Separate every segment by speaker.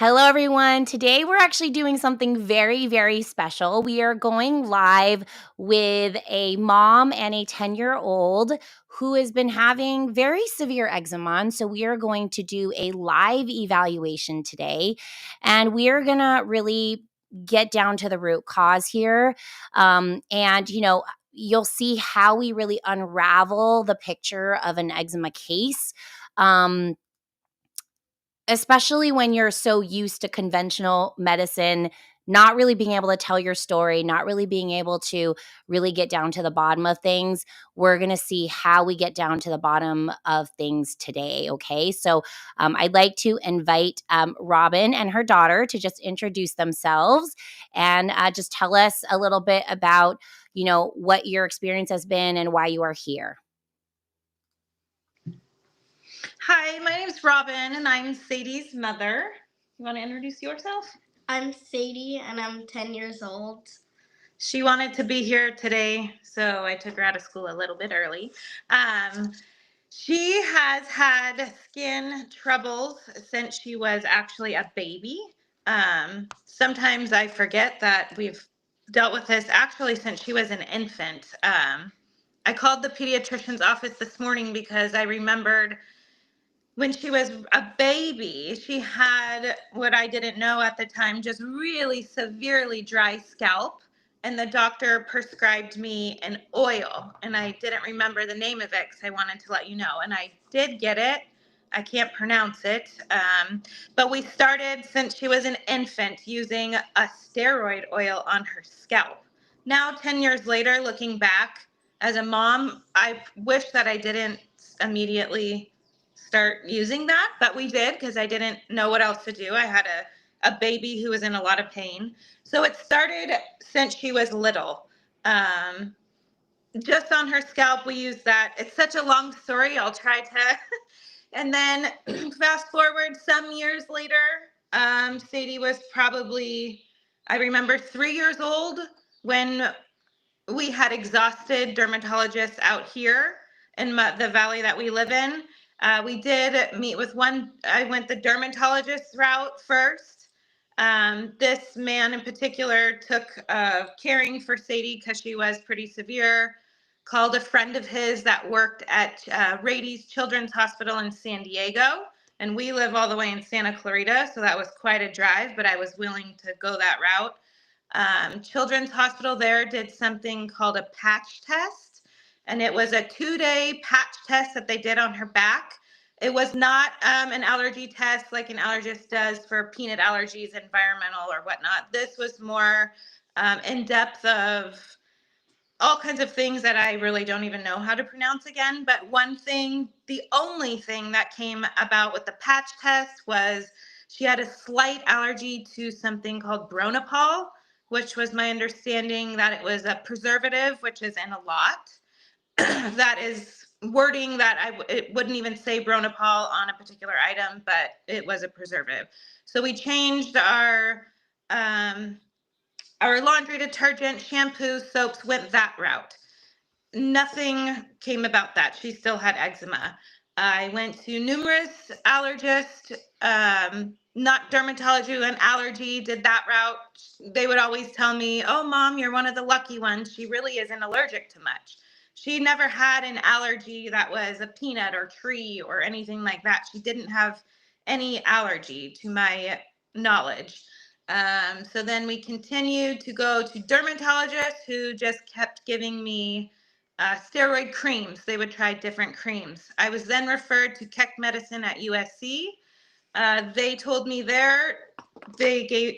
Speaker 1: Hello, everyone. Today we're actually doing something very, very special. We are going live with a mom and a 10-year-old who has been having very severe eczema. And so we are going to do a live evaluation today. And we are going to really get down to the root cause here. You'll see how we really unravel the picture of an eczema case. Especially when you're so used to conventional medicine, not really being able to tell your story, not really being able to really get down to the bottom of things. We're going to see how we get down to the bottom of things today. Okay. So I'd like to invite Robin and her daughter to just introduce themselves and just tell us a little bit about, what your experience has been and why you are here.
Speaker 2: Hi, my name's Robin, and I'm Sadie's mother. You want to introduce yourself?
Speaker 3: I'm Sadie, and I'm 10 years old.
Speaker 2: She wanted to be here today, so I took her out of school a little bit early. She has had skin troubles since she was actually a baby. Sometimes I forget that we've dealt with this actually since she was an infant. I called the pediatrician's office this morning because I remembered when she was a baby, she had what I didn't know at the time, just really severely dry scalp. And the doctor prescribed me an oil, and I didn't remember the name of it because I wanted to let you know. And I did get it. I can't pronounce it. But we started, since she was an infant, using a steroid oil on her scalp. Now, 10 years later, looking back, as a mom, I wish that I didn't immediately start using that, but we did because I didn't know what else to do. I had a baby who was in a lot of pain. So it started since she was little. Just on her scalp, we used that. It's such a long story. I'll try to. And then fast forward some years later, Sadie was probably, I remember, 3 years old when we had exhausted dermatologists out here in the valley that we live in. We did meet with one. I went the dermatologist route first. This man in particular took caring for Sadie because she was pretty severe. Called a friend of his that worked at Rady's Children's Hospital in San Diego. And we live all the way in Santa Clarita, so that was quite a drive, but I was willing to go that route. Children's Hospital there did something called a patch test, and it was a 2-day patch test that they did on her back. It was not an allergy test like an allergist does for peanut allergies, environmental or whatnot. This was more in depth of all kinds of things that I really don't even know how to pronounce again. But one thing, the only thing that came about with the patch test was she had a slight allergy to something called Bronopol, which was my understanding that it was a preservative, which is in a lot. That is wording that it wouldn't even say Bronopol on a particular item, but it was a preservative. So we changed our laundry detergent, shampoo, soaps, went that route. Nothing came about that. She still had eczema. I went to numerous allergists, not dermatology and allergy, did that route. They would always tell me, oh, Mom, you're one of the lucky ones. She really isn't allergic to much. She never had an allergy that was a peanut or tree or anything like that. She didn't have any allergy to my knowledge. So then we continued to go to dermatologists who just kept giving me steroid creams. They would try different creams. I was then referred to Keck Medicine at USC. They told me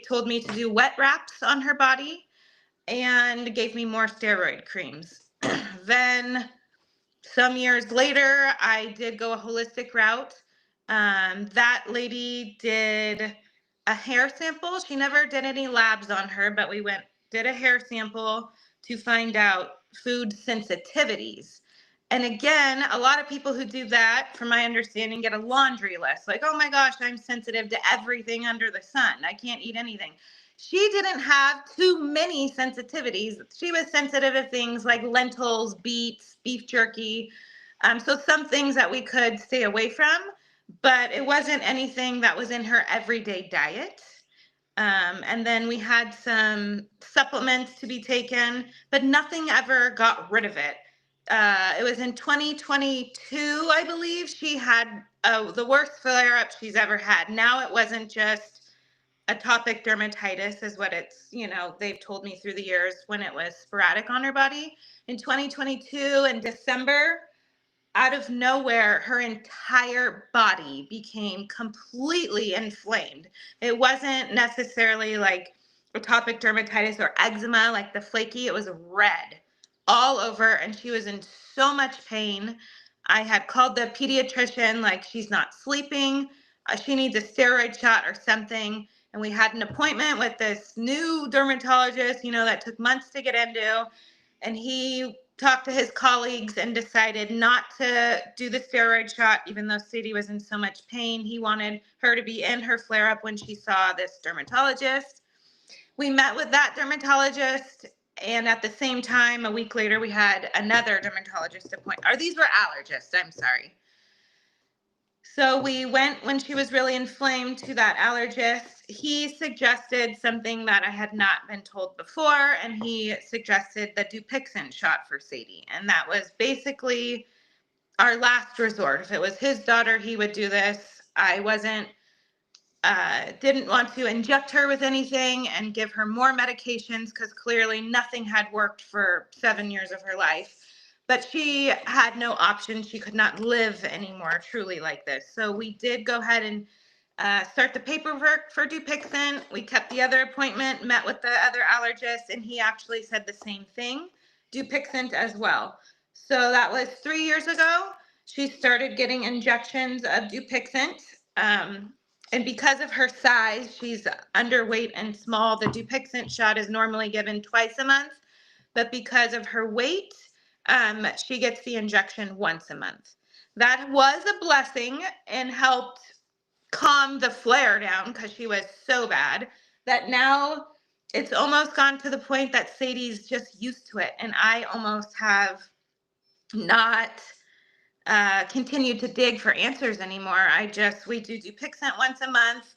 Speaker 2: told me to do wet wraps on her body and gave me more steroid creams. Then some years later, I did go a holistic route. That lady did a hair sample. She never did any labs on her, but we did a hair sample to find out food sensitivities. And again, a lot of people who do that, from my understanding, get a laundry list. Like, oh my gosh, I'm sensitive to everything under the sun. I can't eat anything. She didn't have too many sensitivities. She was sensitive to things like lentils, beets, beef jerky. So some things that we could stay away from. but it wasn't anything that was in her everyday diet. And then we had some supplements to be taken, but nothing ever got rid of it. It was in 2022, I believe, she had the worst flare up she's ever had. Now it wasn't just atopic dermatitis, is what it's, they've told me through the years when it was sporadic on her body. In 2022, in December, out of nowhere, her entire body became completely inflamed. It wasn't necessarily like atopic dermatitis or eczema, like the flaky, it was red all over, and she was in so much pain. I had called the pediatrician, like, she's not sleeping, she needs a steroid shot or something. And we had an appointment with this new dermatologist, that took months to get into. And he talked to his colleagues and decided not to do the steroid shot, even though Sadie was in so much pain. He wanted her to be in her flare up when she saw this dermatologist. We met with that dermatologist, and at the same time, a week later, we had another dermatologist appointment. Or these were allergists, I'm sorry. So we went when she was really inflamed to that allergist. He suggested something that I had not been told before, and he suggested the Dupixent shot for Sadie. And that was basically our last resort. If it was his daughter, he would do this. I didn't want to inject her with anything and give her more medications because clearly nothing had worked for 7 years of her life. But she had no option. She could not live anymore truly like this. So we did go ahead and start the paperwork for Dupixent. We kept the other appointment, met with the other allergist, and he actually said the same thing, Dupixent as well. So that was 3 years ago. She started getting injections of Dupixent. And because of her size, she's underweight and small. The Dupixent shot is normally given twice a month, but because of her weight, she gets the injection once a month. That was a blessing and helped calm the flare down because she was so bad that now it's almost gone to the point that Sadie's just used to it. And I almost have not continued to dig for answers anymore. We do Dupixent once a month.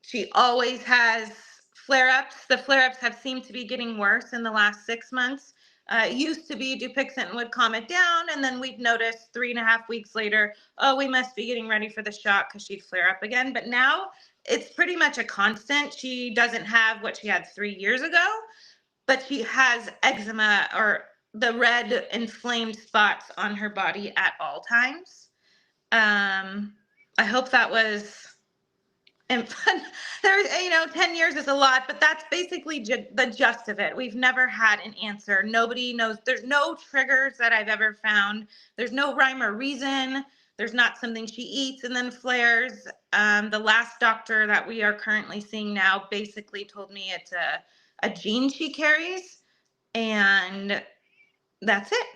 Speaker 2: She always has flare-ups. The flare-ups have seemed to be getting worse in the last 6 months. It used to be Dupixent would calm it down, and then we'd notice 3.5 weeks later, oh, we must be getting ready for the shot because she'd flare up again. But now it's pretty much a constant. She doesn't have what she had 3 years ago, but she has eczema or the red inflamed spots on her body at all times. I hope that was and there's 10 years is a lot, but that's basically the gist of it. We've never had an answer. Nobody knows. There's no triggers that I've ever found. There's no rhyme or reason. There's not something she eats and then flares. The last doctor that we are currently seeing now basically told me it's a gene she carries, and that's it.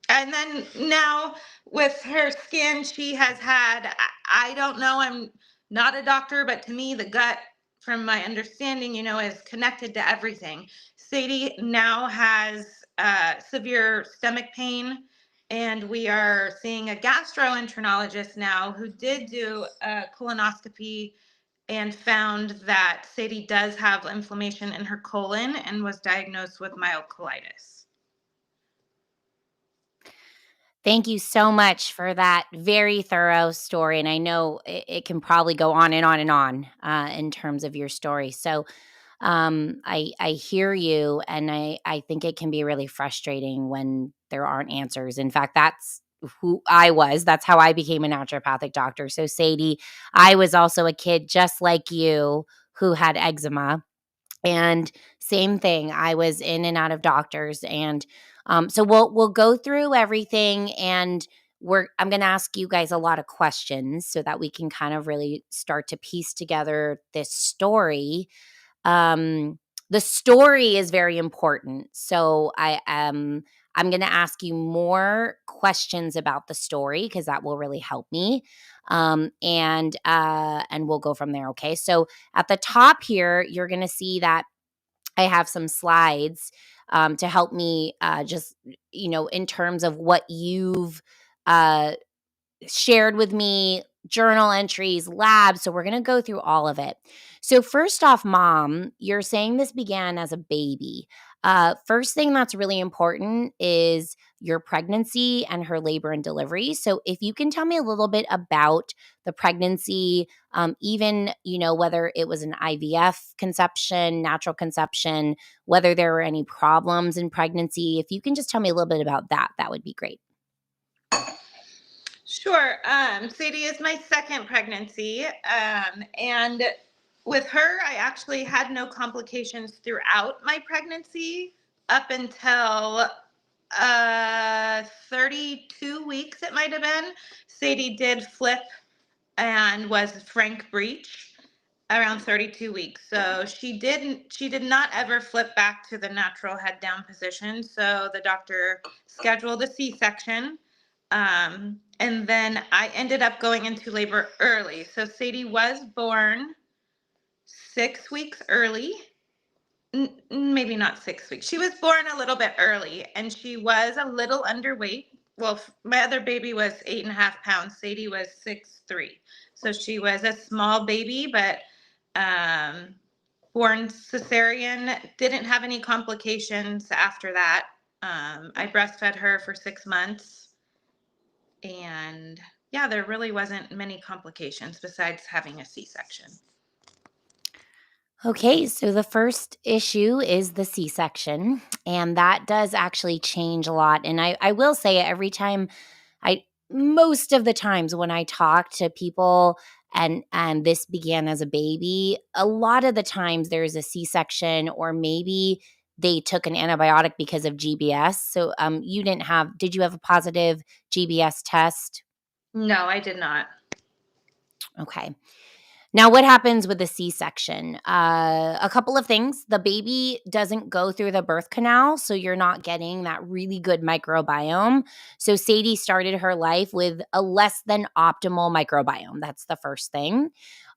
Speaker 2: And then now with her skin, she has had, I don't know, I'm not a doctor, but to me, the gut, from my understanding, is connected to everything. Sadie now has severe stomach pain, and we are seeing a gastroenterologist now who did do a colonoscopy and found that Sadie does have inflammation in her colon and was diagnosed with mild colitis.
Speaker 1: Thank you so much for that very thorough story, and I know it can probably go on and on and on, in terms of your story. So, I hear you, and I think it can be really frustrating when there aren't answers. In fact, that's who I was. That's how I became a naturopathic doctor. So, Sadie, I was also a kid just like you who had eczema. And same thing, I was in and out of doctors, and so we'll go through everything, and I'm going to ask you guys a lot of questions so that we can kind of really start to piece together this story. Um, the story is very important, so I'm going to ask you more questions about the story because that will really help me, and we'll go from there. Okay, so at the top here, you're going to see that I have some slides to help me just, in terms of what you've uh, shared with me journal entries, labs. So we're going to go through all of it. So, first off, mom, you're saying this began as a baby. First thing that's really important is your pregnancy and her labor and delivery. So, if you can tell me a little bit about the pregnancy, even, whether it was an IVF conception, natural conception, whether there were any problems in pregnancy, if you can just tell me a little bit about that, that would be great.
Speaker 2: Sure. Sadie is my second pregnancy. And with her, I actually had no complications throughout my pregnancy up until 32 weeks, it might have been. Sadie did flip and was frank breech around 32 weeks. So she did not ever flip back to the natural head down position. So the doctor scheduled a C-section. And then I ended up going into labor early. So Sadie was born 6 weeks early. Maybe not 6 weeks. She was born a little bit early and she was a little underweight. Well, my other baby was 8.5 pounds. Sadie was 6'3". So she was a small baby, but born cesarean, didn't have any complications after that. I breastfed her for 6 months. And yeah, there really wasn't many complications besides having a C-section.
Speaker 1: Okay, so the first issue is the C-section, and that does actually change a lot. And I will say every time most of the times when I talk to people and this began as a baby, a lot of the times there's a C-section or maybe they took an antibiotic because of GBS. So did you have a positive GBS test?
Speaker 2: No, I did not.
Speaker 1: Okay. Now, what happens with the C-section? A couple of things. The baby doesn't go through the birth canal, so you're not getting that really good microbiome. So Sadie started her life with a less than optimal microbiome. That's the first thing.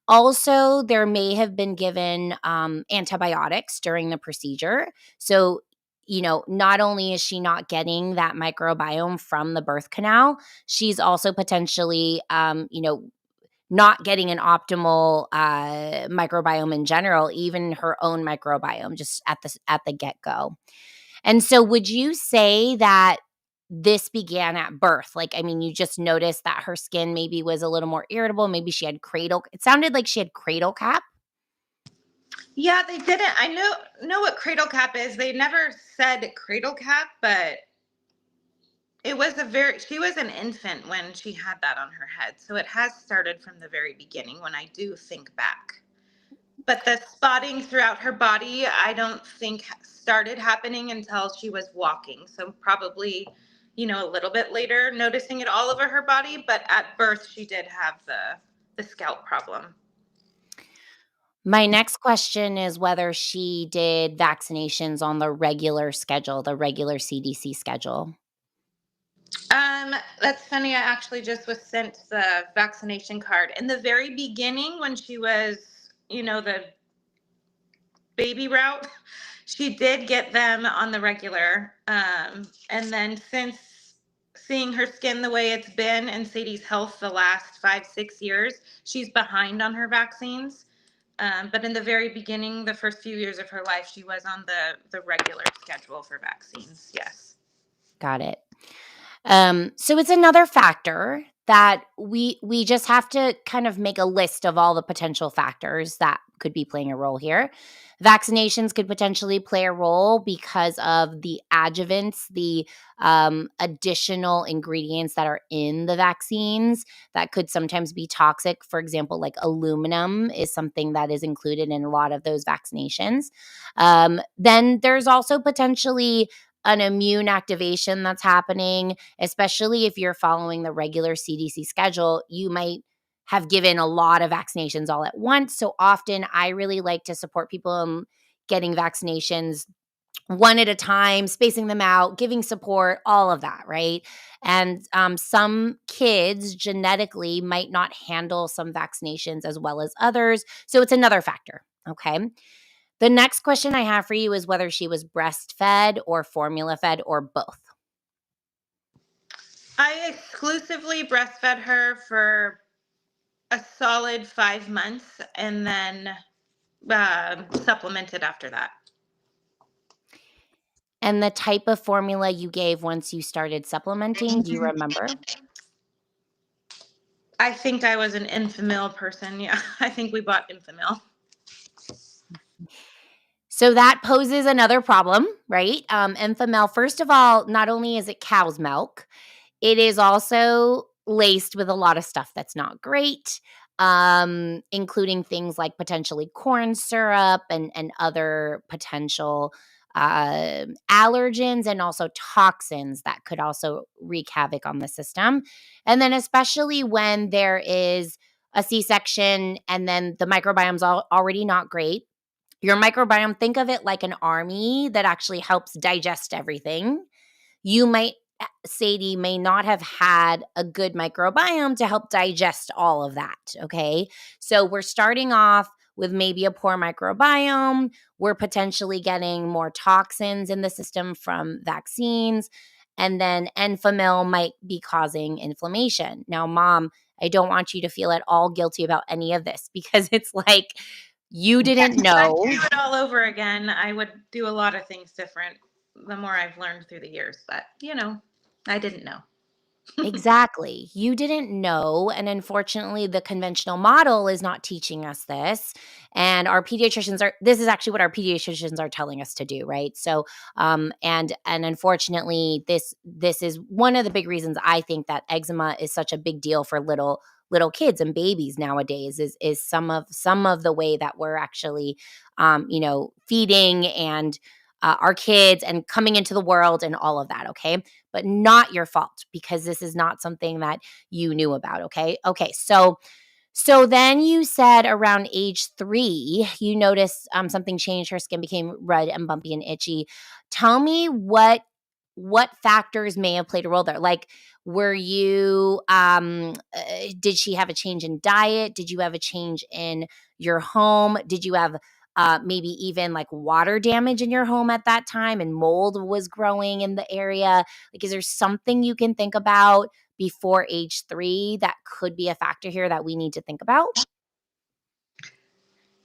Speaker 1: Also, there may have been given antibiotics during the procedure. So, not only is she not getting that microbiome from the birth canal, she's also potentially, not getting an optimal microbiome in general, even her own microbiome, just at the get go. And so, would you say that this began at birth? Like, I mean, you just noticed that her skin maybe was a little more irritable. Maybe she had cradle. It sounded like she had cradle cap.
Speaker 2: Yeah, they didn't. I know what cradle cap is. They never said cradle cap, but she was an infant when she had that on her head. So it has started from the very beginning when I do think back. But the spotting throughout her body, I don't think started happening until she was walking. So probably, a little bit later, noticing it all over her body. But at birth, she did have the scalp problem.
Speaker 1: My next question is whether she did vaccinations on the regular schedule, the regular CDC schedule.
Speaker 2: That's funny. I actually just was sent the vaccination card in the very beginning when she was, the baby route. She did get them on the regular. And then since seeing her skin the way it's been and Sadie's health the last 5-6 years, she's behind on her vaccines. But in the very beginning, the first few years of her life, she was on the regular schedule for vaccines. Yes.
Speaker 1: Got it. So it's another factor that we just have to kind of make a list of all the potential factors that could be playing a role here. Vaccinations could potentially play a role because of the adjuvants, the additional ingredients that are in the vaccines that could sometimes be toxic. For example, like aluminum is something that is included in a lot of those vaccinations. Then there's also potentially an immune activation that's happening, especially if you're following the regular CDC schedule. You might have given a lot of vaccinations all at once. So often I really like to support people in getting vaccinations one at a time, spacing them out, giving support, all of that, right? And some kids genetically might not handle some vaccinations as well as others. So it's another factor, okay? The next question I have for you is whether she was breastfed or formula fed or both.
Speaker 2: I exclusively breastfed her for a solid 5 months and then supplemented after that.
Speaker 1: And the type of formula you gave once you started supplementing, do you remember?
Speaker 2: I think I was an Enfamil person. Yeah, I think we bought Enfamil.
Speaker 1: So that poses another problem, right? Enfamil, first of all, not only is it cow's milk, it is also laced with a lot of stuff that's not great, including things like potentially corn syrup and other potential allergens and also toxins that could also wreak havoc on the system. And then, especially when there is a C section and then the microbiome's already not great. Your microbiome, think of it like an army that actually helps digest everything. You might, Sadie, may not have had a good microbiome to help digest all of that. Okay. So we're starting off with maybe a poor microbiome. We're potentially getting more toxins in the system from vaccines. And then Enfamil might be causing inflammation. Now, mom, I don't want you to feel at all guilty about any of this because it's like you didn't
Speaker 2: If I
Speaker 1: know.
Speaker 2: do it all over again, I would do a lot of things different the more I've learned through the years. But, I didn't know.
Speaker 1: Exactly. You didn't know. And unfortunately, the conventional model is not teaching us this. And our pediatricians this is actually what our pediatricians are telling us to do, right? So, and unfortunately, this is one of the big reasons I think that eczema is such a big deal for little kids and babies nowadays is some of the way that we're actually, feeding and our kids and coming into the world and all of that. Okay, but not your fault because this is not something that you knew about. Okay, so then you said around age 3 you noticed something changed. Her skin became red and bumpy and itchy. Tell me what factors may have played a role there. Like, were you did she have a change in diet? Did you have a change in your home? Did you have maybe even like water damage in your home at that time and mold was growing in the area? Like, is there something you can think about before age 3 that could be a factor here that we need to think about?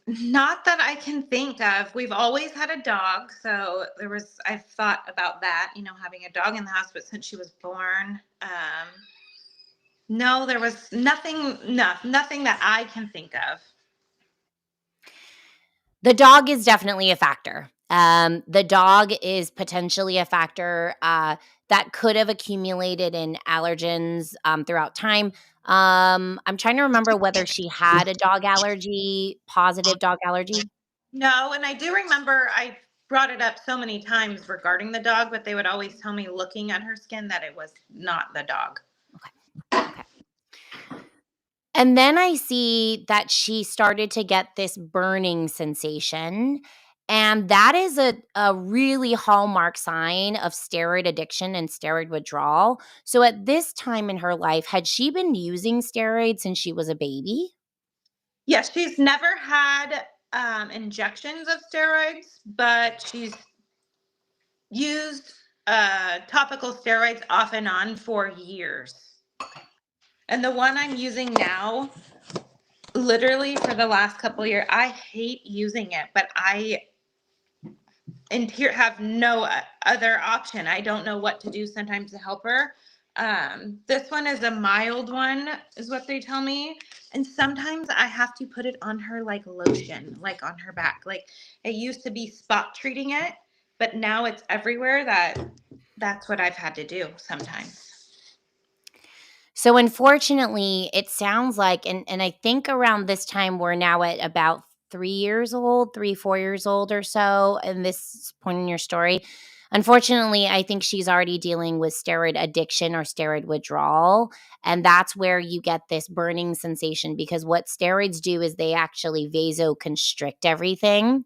Speaker 2: Not that I can think of. We've always had a dog. So I've thought about that, having a dog in the house, but since she was born, no, there was nothing, nothing that I can think of.
Speaker 1: The dog is definitely a factor. The dog is potentially a factor that could have accumulated in allergens throughout time. I'm trying to remember whether she had a dog allergy, positive dog allergy.
Speaker 2: No, and I do remember I brought it up so many times regarding the dog, but they would always tell me looking at her skin that it was not the dog.
Speaker 1: Okay. And then I see that she started to get this burning sensation. And that is a really hallmark sign of steroid addiction and steroid withdrawal. So at this time in her life, had she been using steroids since she was a baby?
Speaker 2: Yes, she's never had injections of steroids, but she's used topical steroids off and on for years. And the one I'm using now, literally for the last couple of years, I hate using it, but I here have no other option. I don't know what to do sometimes to help her. This one is a mild one, is what they tell me. And sometimes I have to put it on her like lotion, like on her back. Like, it used to be spot treating it, but now it's everywhere. That's what I've had to do sometimes.
Speaker 1: So unfortunately, it sounds like, and I think around this time we're now at about 3 years old, 3, 4 years old or so, in this point in your story. Unfortunately, I think she's already dealing with steroid addiction or steroid withdrawal. And that's where you get this burning sensation because what steroids do is they actually vasoconstrict everything.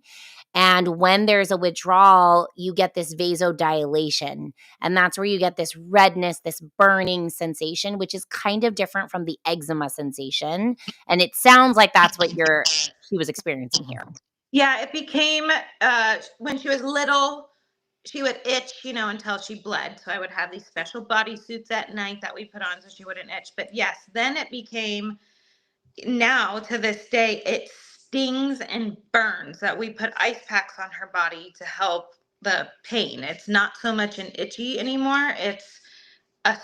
Speaker 1: And when there's a withdrawal, you get this vasodilation. And that's where you get this redness, this burning sensation, which is kind of different from the eczema sensation. And it sounds like that's what she was experiencing here.
Speaker 2: Yeah, it became when she was little. she would itch, until she bled. So I would have these special bodysuits at night that we put on so she wouldn't itch. But yes, then it became, now to this day, it stings and burns that we put ice packs on her body to help the pain. It's not so much an itchy anymore. It's a,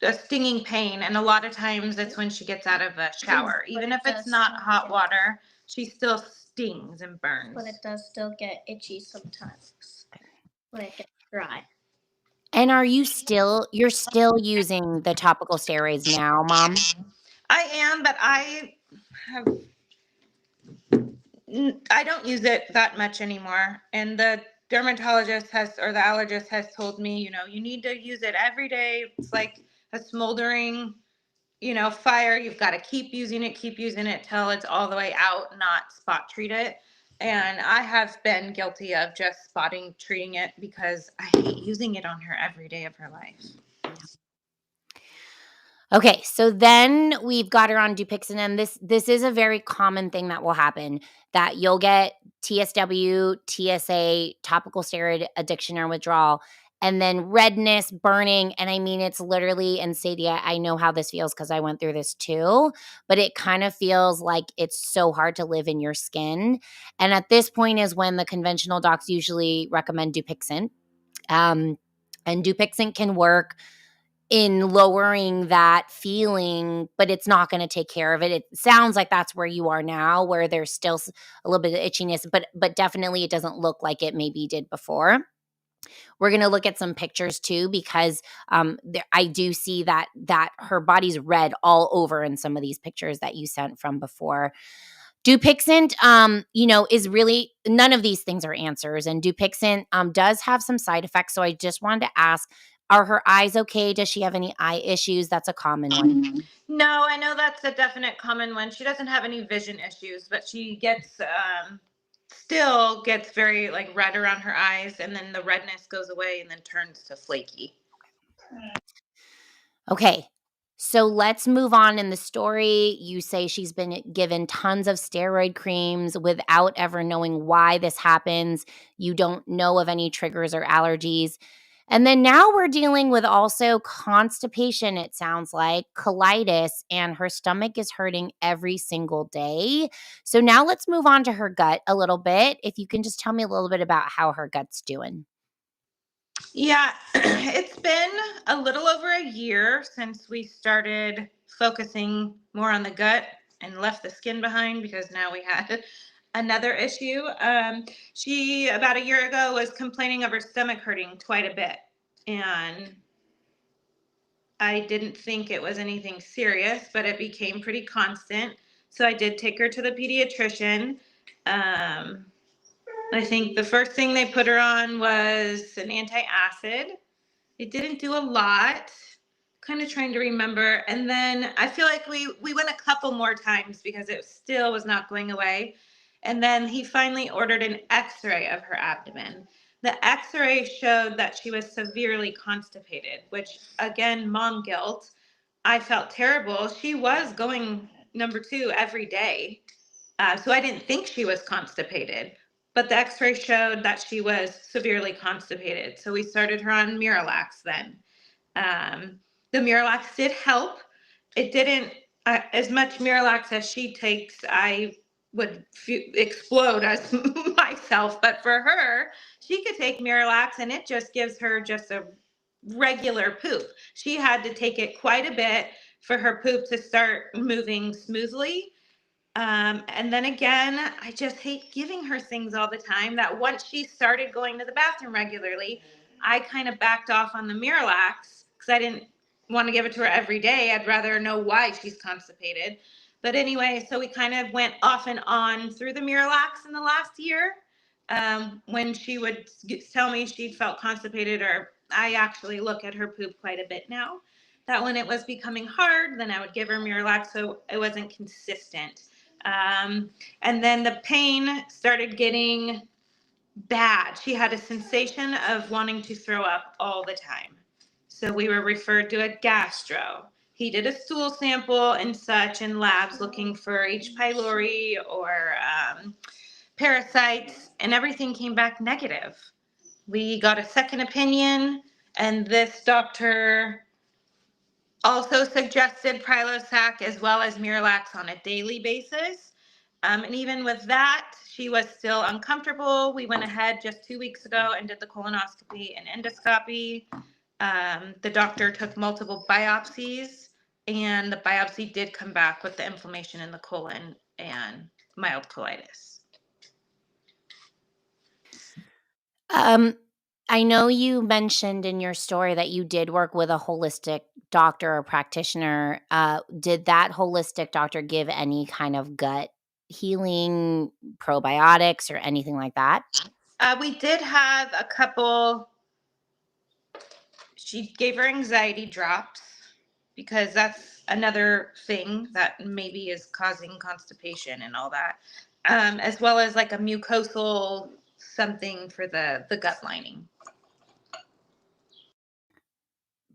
Speaker 2: a stinging pain. And a lot of times it's when she gets out of a shower. Even if it's not hot water, she still stings and burns.
Speaker 3: But it does still get itchy sometimes when it gets dry.
Speaker 1: And you're still using the topical steroids now, Mom?
Speaker 2: I am, but I don't use it that much anymore. And the dermatologist or the allergist has told me, you need to use it every day. It's like a smoldering, fire. You've got to keep using it till it's all the way out, not spot treat it. And I have been guilty of just treating it because I hate using it on her every day of her life.
Speaker 1: Okay, so then we've got her on Dupixent, and this is a very common thing that will happen, that you'll get TSW, TSA, topical steroid addiction or withdrawal, and then redness, burning, and I mean, it's literally, and Sadie, I know how this feels because I went through this too, but it kind of feels like it's so hard to live in your skin. And at this point is when the conventional docs usually recommend Dupixent. And Dupixent can work in lowering that feeling, but it's not going to take care of it. It sounds like that's where you are now, where there's still a little bit of itchiness, but definitely it doesn't look like it maybe did before. We're going to look at some pictures too, because I do see that her body's red all over in some of these pictures that you sent from before. Dupixent, is really, none of these things are answers, and Dupixent does have some side effects. So I just wanted to ask, are her eyes okay? Does she have any eye issues? That's a common one.
Speaker 2: No, I know that's a definite common one. She doesn't have any vision issues, but she still gets very like red around her eyes, and then the redness goes away and then turns to flaky.
Speaker 1: Okay. So let's move on in the story. You say she's been given tons of steroid creams without ever knowing why this happens. You don't know of any triggers or allergies. And then now we're dealing with also constipation, it sounds like, colitis, and her stomach is hurting every single day. So now let's move on to her gut a little bit. If you can just tell me a little bit about how her gut's doing.
Speaker 2: Yeah, it's been a little over a year since we started focusing more on the gut and left the skin behind because now we had another issue. She, about a year ago, was complaining of her stomach hurting quite a bit. And I didn't think it was anything serious, but it became pretty constant. So I did take her to the pediatrician. I think the first thing they put her on was an antacid. It didn't do a lot. Kind of trying to remember. And then I feel like we went a couple more times because it still was not going away. And then he finally ordered an x-ray of her abdomen. The x-ray showed that she was severely constipated, which again, mom guilt. I felt terrible. She was going number 2 every day. So I didn't think she was constipated, but the x-ray showed that she was severely constipated. So we started her on Miralax then. The Miralax did help. It didn't, as much Miralax as she takes, I would explode as myself. But for her, she could take Miralax and it just gives her just a regular poop. She had to take it quite a bit for her poop to start moving smoothly. And then again, I just hate giving her things all the time. That once she started going to the bathroom regularly, I kind of backed off on the Miralax because I didn't want to give it to her every day. I'd rather know why she's constipated. But anyway, so we kind of went off and on through the Miralax in the last year. When she would tell me she felt constipated, or I actually look at her poop quite a bit now. That when it was becoming hard, then I would give her Miralax so it wasn't consistent. And then the pain started getting bad. She had a sensation of wanting to throw up all the time. So we were referred to a gastro. He did a stool sample and such in labs looking for H. pylori or parasites, and everything came back negative. We got a second opinion, and this doctor also suggested Prilosec as well as Miralax on a daily basis. And even with that, she was still uncomfortable. We went ahead just 2 weeks ago and did the colonoscopy and endoscopy. The doctor took multiple biopsies, and the biopsy did come back with the inflammation in the colon and mild colitis.
Speaker 1: Um, I know you mentioned in your story that you did work with a holistic doctor or practitioner. Did that holistic doctor give any kind of gut healing, probiotics, or anything like that?
Speaker 2: We did have a couple. She gave her anxiety drops because that's another thing that maybe is causing constipation and all that, as well as like a mucosal something for the gut lining.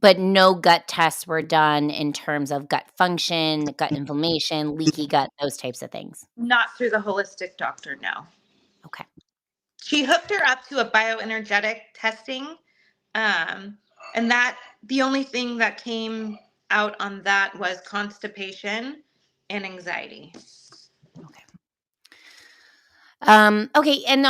Speaker 1: But no gut tests were done in terms of gut function, gut inflammation, leaky gut, those types of things.
Speaker 2: Not through the holistic doctor, no.
Speaker 1: Okay.
Speaker 2: She hooked her up to a bioenergetic testing, and that the only thing that came out on that was constipation and anxiety.
Speaker 1: Okay. Okay, and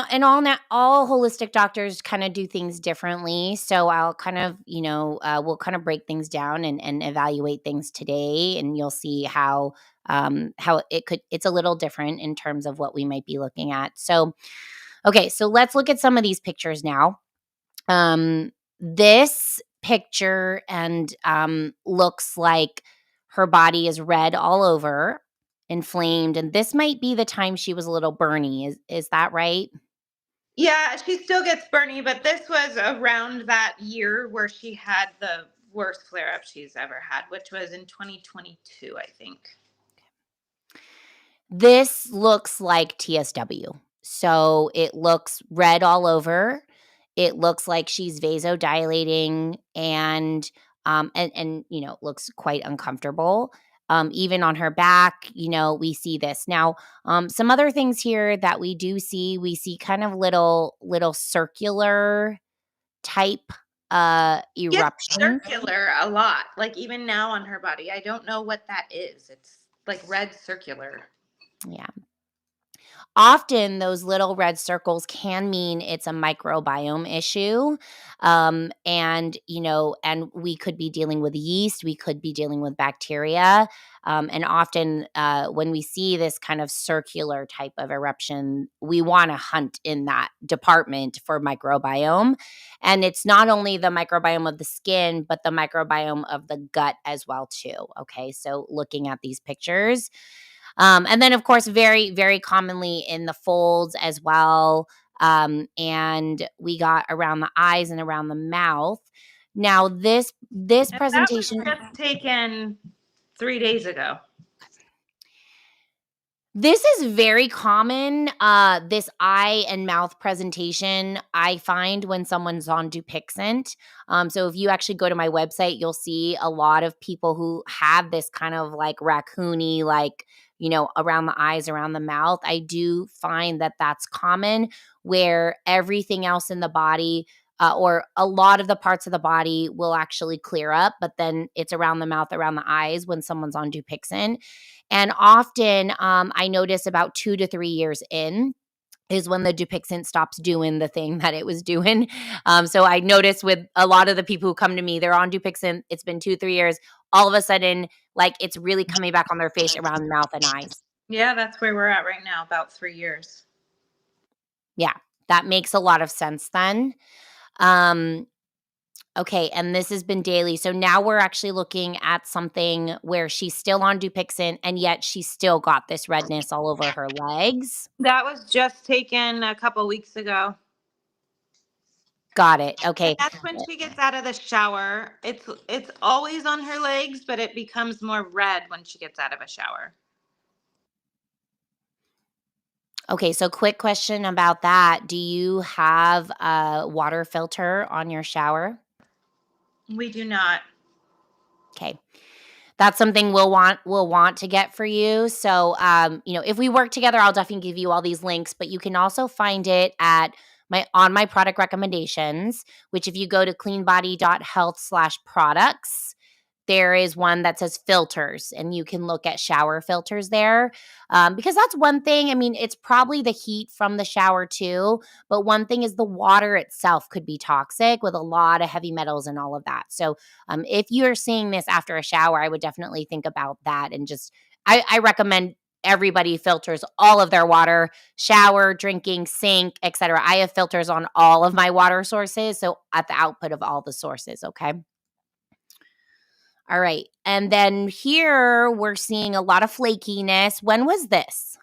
Speaker 1: all holistic doctors kind of do things differently. So I'll kind of, we'll kind of break things down and evaluate things today, and you'll see how it's a little different in terms of what we might be looking at. So, okay, so let's look at some of these pictures now. This picture and looks like her body is red all over, inflamed, and this might be the time she was a little burny. Is that right?
Speaker 2: Yeah, she still gets burny, but this was around that year where she had the worst flare up she's ever had, which was in 2022, I think.
Speaker 1: This looks like TSW. So it looks red all over. It looks like she's vasodilating and looks quite uncomfortable. Even on her back, we see this. Now, some other things here that we do see, we see kind of little circular type
Speaker 2: Gets
Speaker 1: eruptions.
Speaker 2: circular a lot, like even now on her body. I don't know what that is. It's like red circular.
Speaker 1: Yeah. Often those little red circles can mean it's a microbiome issue. And we could be dealing with yeast, we could be dealing with bacteria. And often when we see this kind of circular type of eruption, we want to hunt in that department for microbiome. And it's not only the microbiome of the skin, but the microbiome of the gut as well too. Okay, so looking at these pictures, and then, of course, very, very commonly in the folds as well. And we got around the eyes and around the mouth. Now, this
Speaker 2: And that was
Speaker 1: presentation,
Speaker 2: just taken 3 days ago.
Speaker 1: this is very common. This eye and mouth presentation, I find when someone's on Dupixent. So if you actually go to my website, you'll see a lot of people who have this kind of like raccoony, like, around the eyes, around the mouth. I do find that that's common where everything else in the body, or a lot of the parts of the body will actually clear up, but then it's around the mouth, around the eyes when someone's on Dupixent. And often, I notice about 2 to 3 years in is when the Dupixent stops doing the thing that it was doing. So I notice with a lot of the people who come to me, they're on Dupixent. It's been 2, 3 years. All of a sudden, like, it's really coming back on their face, around mouth and eyes.
Speaker 2: Yeah, that's where we're at right now, about 3 years.
Speaker 1: Yeah, that makes a lot of sense then. Um, Okay, and this has been daily. So now we're actually looking at something where she's still on Dupixent, and yet she's still got this redness all over her legs.
Speaker 2: That was just taken a couple weeks ago.
Speaker 1: Got it.
Speaker 2: And
Speaker 1: Okay.
Speaker 2: that's when she gets out of the shower. It's always on her legs, but it becomes more red when she gets out of a shower.
Speaker 1: Okay, so quick question about that. Do you have a water filter on your shower?
Speaker 2: We do not.
Speaker 1: Okay. That's something we'll want to get for you. So, if we work together, I'll definitely give you all these links, but you can also find it at on my product recommendations, which if you go to cleanbody.health/products, there is one that says filters, and you can look at shower filters there, because that's one thing. I mean, it's probably the heat from the shower too, but one thing is the water itself could be toxic with a lot of heavy metals and all of that. So if you're seeing this after a shower, I would definitely think about that, and just I recommend everybody filters all of their water, shower, drinking, sink, etc. I have filters on all of my water sources, so at the output of all the sources. Okay. All right. And then here we're seeing a lot of flakiness. When was this?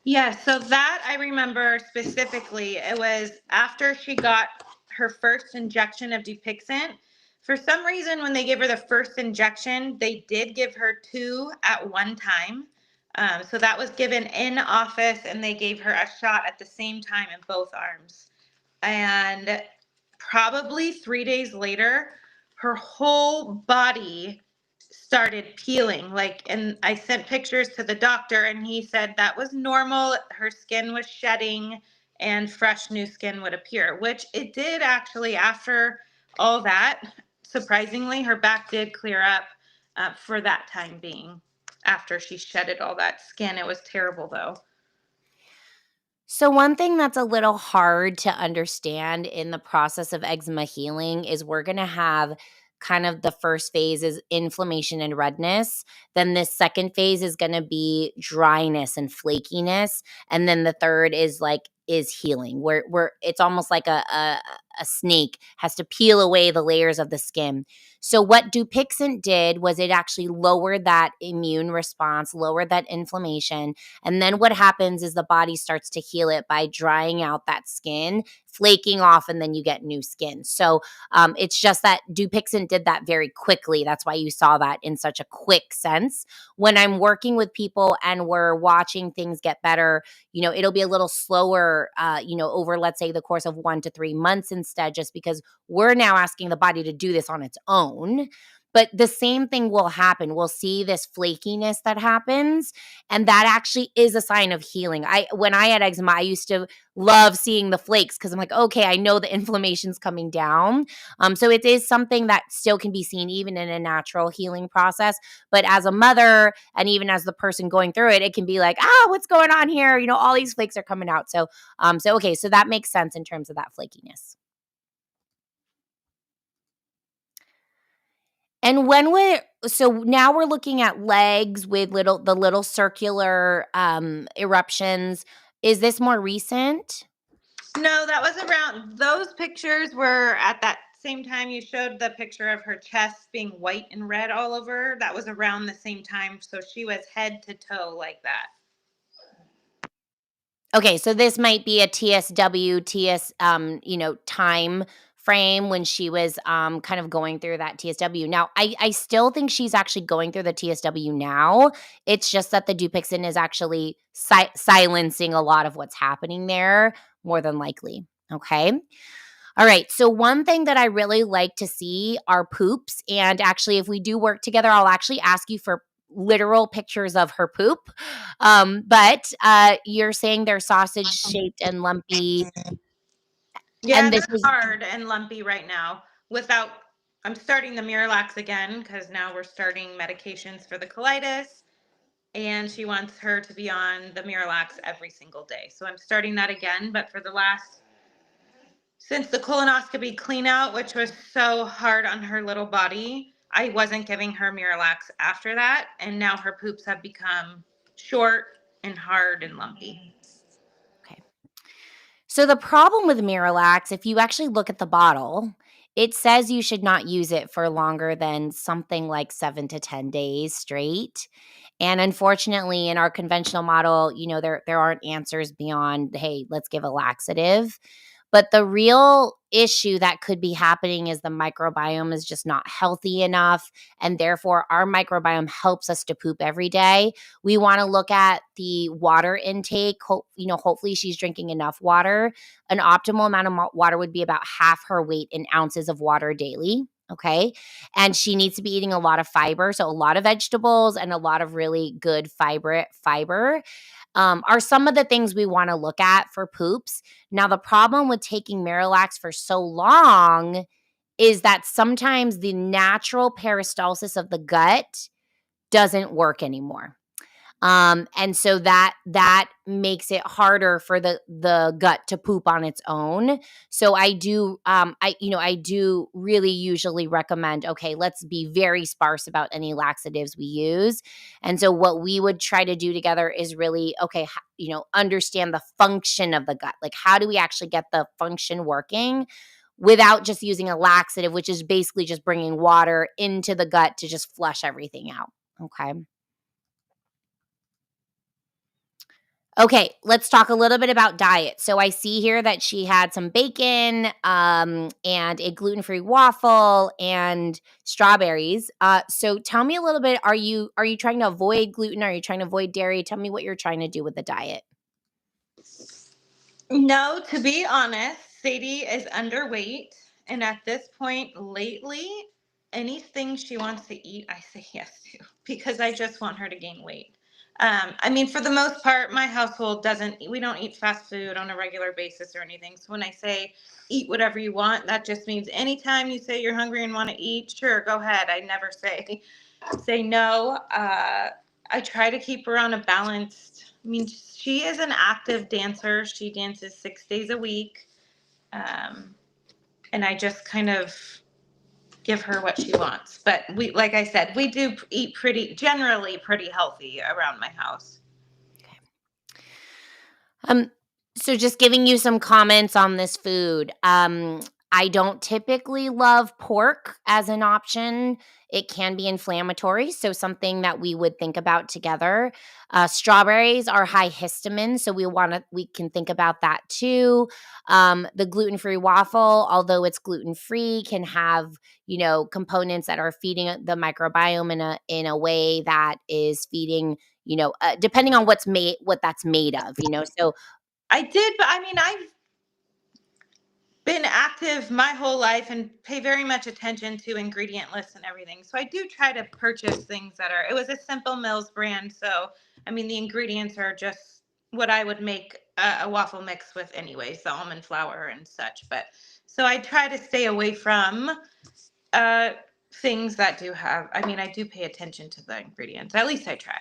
Speaker 2: Yeah, so that I remember specifically. It was after she got her first injection of Dupixent. For some reason, when they gave her the first injection, they did give her two at one time. So that was given in office, and they gave her a shot at the same time in both arms. And probably 3 days later, her whole body started peeling. And I sent pictures to the doctor, and he said that was normal. Her skin was shedding and fresh new skin would appear, which it did actually after all that. Surprisingly, her back did clear up for that time being after she shedded all that skin. It was terrible though.
Speaker 1: So, one thing that's a little hard to understand in the process of eczema healing is we're going to have kind of the first phase is inflammation and redness. Then this second phase is going to be dryness and flakiness. And then the third is healing, where it's almost like a snake has to peel away the layers of the skin. So what Dupixent did was it actually lowered that immune response, lowered that inflammation, and then what happens is the body starts to heal it by drying out that skin, flaking off, and then you get new skin. So it's just that Dupixent did that very quickly. That's why you saw that in such a quick sense. When I'm working with people and we're watching things get better, it'll be a little slower, over, let's say, the course of 1 to 3 months instead, just because we're now asking the body to do this on its own. But the same thing will happen. We'll see this flakiness that happens, and that actually is a sign of healing. When I had eczema, I used to love seeing the flakes because I'm like, okay, I know the inflammation's coming down. So it is something that still can be seen even in a natural healing process. But as a mother, and even as the person going through it, it can be like, what's going on here? All these flakes are coming out. So okay, so that makes sense in terms of that flakiness. And so now we're looking at legs with the little circular eruptions. Is this more recent?
Speaker 2: No, that was around, those pictures were at that same time you showed the picture of her chest being white and red all over. That was around the same time. So she was head to toe like that.
Speaker 1: Okay, so this might be a time frame when she was kind of going through that TSW. Now, I still think she's actually going through the TSW now. It's just that the Dupixent is actually silencing a lot of what's happening there, more than likely. Okay. All right. So one thing that I really like to see are poops. And actually, if we do work together, I'll actually ask you for literal pictures of her poop. But you're saying they're sausage shaped and lumpy.
Speaker 2: Yeah,
Speaker 1: And
Speaker 2: they're
Speaker 1: this is
Speaker 2: hard and lumpy right now. I'm starting the Miralax again because now we're starting medications for the colitis, and she wants her to be on the Miralax every single day. So I'm starting that again. But since the colonoscopy clean out, which was so hard on her little body, I wasn't giving her Miralax after that. And now her poops have become short and hard and lumpy.
Speaker 1: okay. So the problem with Miralax, if you actually look at the bottle, it says you should not use it for longer than something like 7 to 10 days straight. And unfortunately, in our conventional model, there aren't answers beyond, hey, let's give a laxative. But the real issue that could be happening is the microbiome is just not healthy enough. And therefore, our microbiome helps us to poop every day. We want to look at the water intake. Hopefully she's drinking enough water. An optimal amount of water would be about half her weight in ounces of water daily. Okay. And she needs to be eating a lot of fiber. So a lot of vegetables and a lot of really good fiber. are some of the things we want to look at for poops. Now, the problem with taking Miralax for so long is that sometimes the natural peristalsis of the gut doesn't work anymore. And so that makes it harder for the gut to poop on its own. So I do really usually recommend, okay, let's be very sparse about any laxatives we use. And so what we would try to do together is really, okay, understand the function of the gut. Like, how do we actually get the function working without just using a laxative, which is basically just bringing water into the gut to just flush everything out. Okay. Okay, let's talk a little bit about diet. So I see here that she had some bacon, and a gluten-free waffle and strawberries. So tell me a little bit. Are you trying to avoid gluten? Are you trying to avoid dairy? Tell me what you're trying to do with the diet.
Speaker 2: No, to be honest, Sadie is underweight. And at this point lately, anything she wants to eat, I say yes to because I just want her to gain weight. I mean, for the most part, my household we don't eat fast food on a regular basis or anything. So when I say eat whatever you want, that just means anytime you say you're hungry and want to eat, sure, go ahead. I never say no. I try to keep her on a balanced. I mean, she is an active dancer. She dances 6 days a week, and I just kind of give her what she wants. But like I said, we do eat generally pretty healthy around my house.
Speaker 1: So just giving you some comments on this food. I don't typically love pork as an option. It can be inflammatory, so something that we would think about together. Strawberries are high histamine, so we can think about that too. The gluten-free waffle, although it's gluten-free, can have components that are feeding the microbiome in a way that is feeding depending on what that's made of. So
Speaker 2: I did, but I mean, I've been active my whole life and pay very much attention to ingredient lists and everything. So I do try to purchase things it was a Simple Mills brand. So, I mean, the ingredients are just what I would make a waffle mix with anyways, the almond flour and such. But so I try to stay away from things that I do pay attention to the ingredients. At least I try.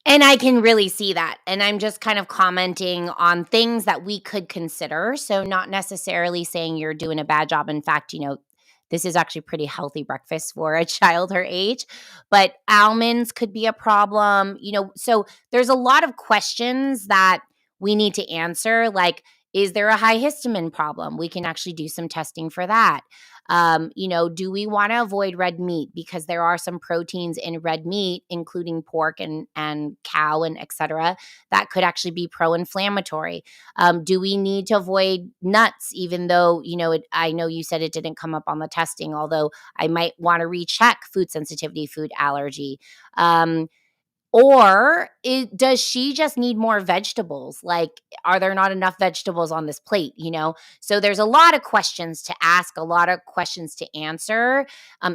Speaker 1: And I can really see that. And I'm just kind of commenting on things that we could consider. So, not necessarily saying you're doing a bad job. In fact, this is actually pretty healthy breakfast for a child her age. But almonds could be a problem. So there's a lot of questions that we need to answer. Like, is there a high histamine problem? We can actually do some testing for that. Do we want to avoid red meat because there are some proteins in red meat, including pork and cow and etc., that could actually be pro-inflammatory? Do we need to avoid nuts, even though I know you said it didn't come up on the testing, although I might want to recheck food sensitivity, food allergy. Or does she just need more vegetables? Like, are there not enough vegetables on this plate? So there's a lot of questions to ask, a lot of questions to answer.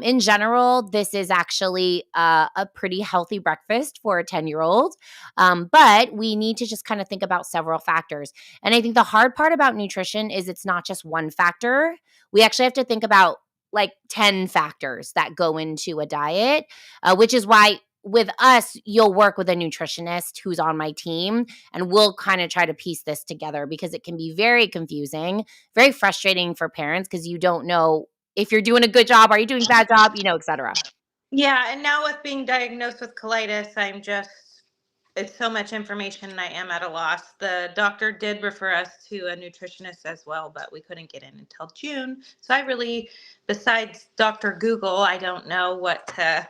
Speaker 1: In general, this is actually a pretty healthy breakfast for a 10-year-old. But we need to just kind of think about several factors. And I think the hard part about nutrition is it's not just one factor. We actually have to think about like 10 factors that go into a diet, which is why with us, you'll work with a nutritionist who's on my team, and we'll kind of try to piece this together because it can be very confusing, very frustrating for parents because you don't know if you're doing a good job, are you doing a bad job, et cetera.
Speaker 2: Yeah, and now with being diagnosed with colitis, it's so much information and I am at a loss. The doctor did refer us to a nutritionist as well, but we couldn't get in until June. So besides Dr. Google, I don't know what to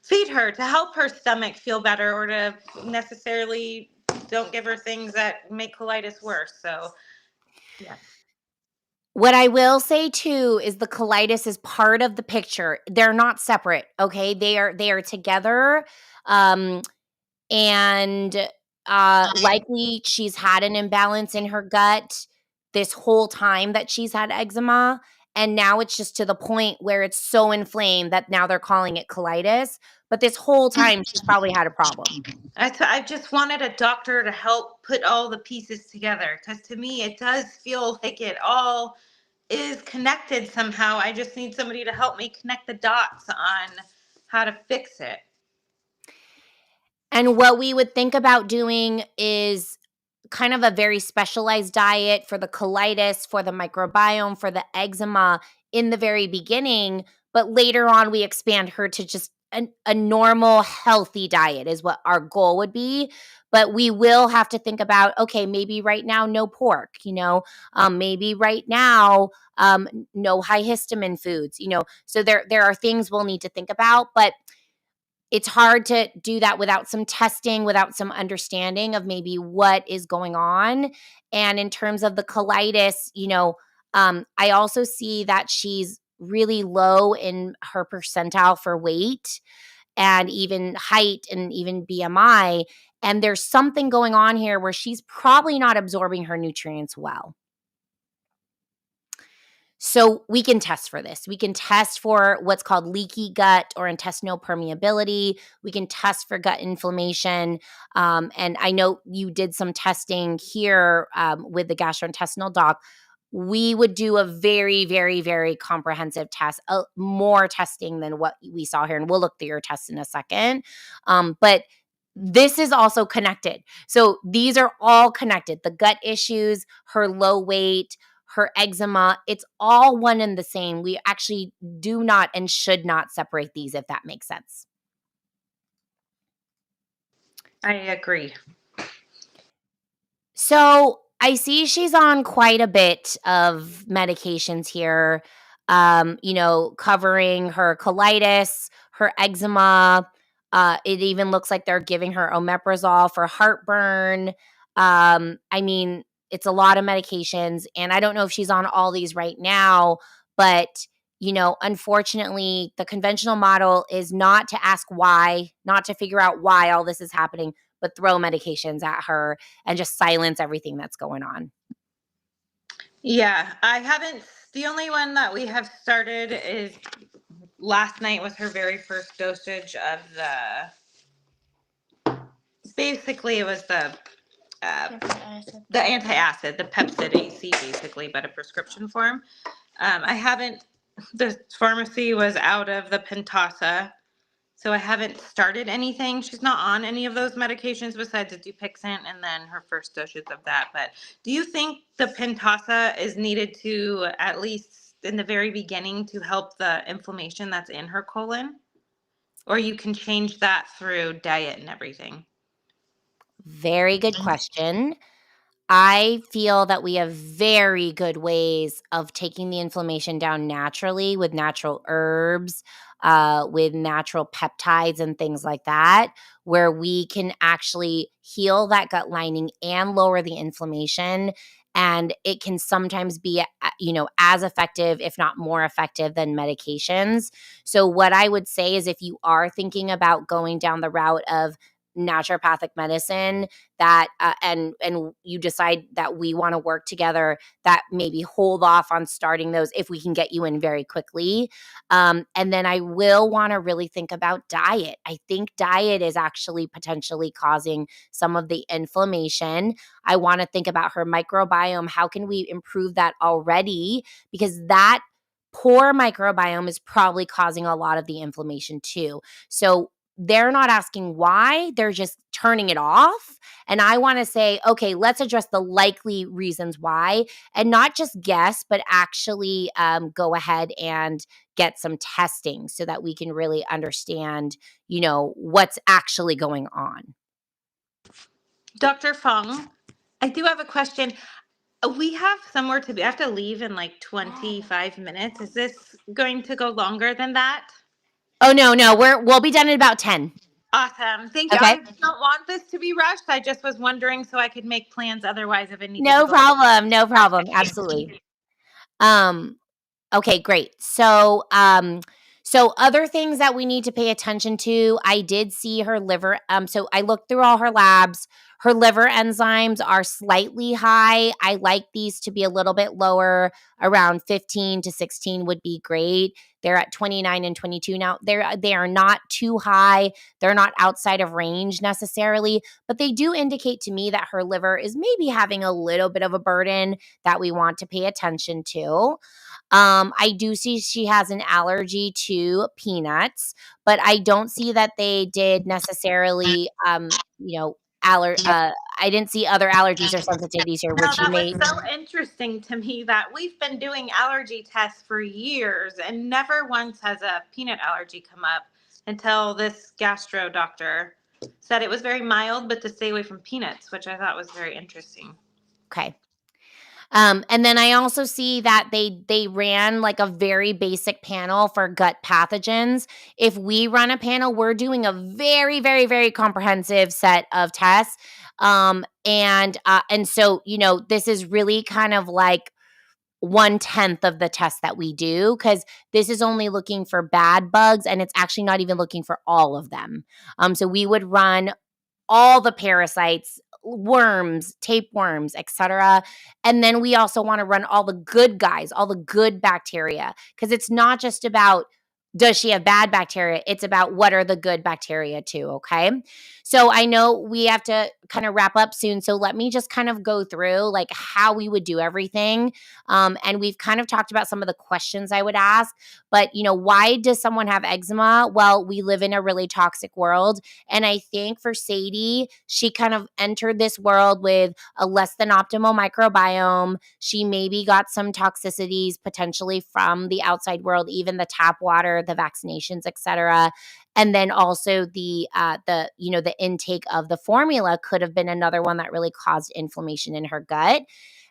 Speaker 2: feed her to help her stomach feel better or to necessarily don't give her things that make colitis worse. So, yeah.
Speaker 1: What I will say too is the colitis is part of the picture. They're not separate, okay? They are together. And likely she's had an imbalance in her gut this whole time that she's had eczema. And now it's just to the point where it's so inflamed that now they're calling it colitis. but this whole time she's probably had a problem.
Speaker 2: I just wanted a doctor to help put all the pieces together, because to me it does feel like it all is connected somehow. I just need somebody to help me connect the dots on how to fix it.
Speaker 1: And what we would think about doing is kind of a very specialized diet for the colitis, for the microbiome, for the eczema in the very beginning. But later on, we expand her to just a normal, healthy diet, is what our goal would be. But we will have to think about, okay, maybe right now, no pork, maybe right now, no high histamine foods, So there are things we'll need to think about. But it's hard to do that without some testing, without some understanding of maybe what is going on. And in terms of the colitis, I also see that she's really low in her percentile for weight and even height and even BMI. And there's something going on here where she's probably not absorbing her nutrients well. So we can test for this. We can test for what's called leaky gut or intestinal permeability. We can test for gut inflammation. And I know you did some testing here with the gastrointestinal doc. We would do a very, very, very comprehensive test, more testing than what we saw here. And we'll look through your tests in a second. But this is also connected. So these are all connected. The gut issues, her low weight, her eczema, it's all one and the same. We actually do not and should not separate these, if that makes sense.
Speaker 2: I agree.
Speaker 1: So I see she's on quite a bit of medications here, covering her colitis, her eczema. It even looks like they're giving her omeprazole for heartburn. It's a lot of medications, and I don't know if she's on all these right now, but unfortunately, the conventional model is not to ask why, not to figure out why all this is happening, but throw medications at her and just silence everything that's going on.
Speaker 2: Yeah, I haven't. The only one that we have started is last night was her very first dosage of basically it was the antacid, the Pepcid AC, basically, but a prescription form. I haven't. The pharmacy was out of the Pentasa, so I haven't started anything. She's not on any of those medications besides the Dupixent and then her first dosage of that. But do you think the Pentasa is needed to, at least in the very beginning, to help the inflammation that's in her colon? Or you can change that through diet and everything?
Speaker 1: Very good question. I feel that we have very good ways of taking the inflammation down naturally with natural herbs, with natural peptides and things like that, where we can actually heal that gut lining and lower the inflammation. And it can sometimes be, as effective, if not more effective than medications. So what I would say is if you are thinking about going down the route of naturopathic medicine, that and you decide that we want to work together, that maybe hold off on starting those if we can get you in very quickly. And then I will want to really think about diet. I think diet is actually potentially causing some of the inflammation. I want to think about her microbiome. How can we improve that already? Because that poor microbiome is probably causing a lot of the inflammation too. So they're not asking why, they're just turning it off. And I want to say, okay, let's address the likely reasons why and not just guess, but actually go ahead and get some testing so that we can really understand, what's actually going on.
Speaker 2: Dr. Fong, I do have a question. We have somewhere to be. I have to leave in like 25 minutes. Is this going to go longer than that?
Speaker 1: Oh, no, we'll be done in about 10.
Speaker 2: Awesome. Thank you.
Speaker 1: Okay.
Speaker 2: I don't want this to be rushed. I just was wondering so I could make plans otherwise if it needed to
Speaker 1: No
Speaker 2: go.
Speaker 1: problem. No problem. Absolutely. Okay, great. So other things that we need to pay attention to, I did see her liver. So I looked through all her labs. Her liver enzymes are slightly high. I like these to be a little bit lower, around 15 to 16 would be great. They're at 29 and 22 now. They are not too high. They're not outside of range necessarily, but they do indicate to me that her liver is maybe having a little bit of a burden that we want to pay attention to. I do see she has an allergy to peanuts, but I don't see that they did necessarily, I didn't see other allergies or sensitivities here,
Speaker 2: No,
Speaker 1: which you
Speaker 2: that
Speaker 1: may.
Speaker 2: was so interesting to me that we've been doing allergy tests for years and never once has a peanut allergy come up until this gastro doctor said it was very mild, but to stay away from peanuts, which I thought was very interesting.
Speaker 1: Okay. And then I also see that they ran like a very basic panel for gut pathogens. If we run a panel, we're doing a very, very, very comprehensive set of tests. And so, this is really kind of like 1/10 of the tests that we do, because this is only looking for bad bugs and it's actually not even looking for all of them. So we would run all the parasites, worms, tapeworms, etc. And then we also want to run all the good guys, all the good bacteria, because it's not just about does she have bad bacteria, it's about what are the good bacteria too, okay? So I know we have to kind of wrap up soon, so let me just kind of go through like how we would do everything. And we've kind of talked about some of the questions I would ask, but why does someone have eczema? Well, we live in a really toxic world. And I think for Sadie, she kind of entered this world with a less than optimal microbiome. She maybe got some toxicities potentially from the outside world, even the tap water, the vaccinations, etc. And then also the intake of the formula could have been another one that really caused inflammation in her gut.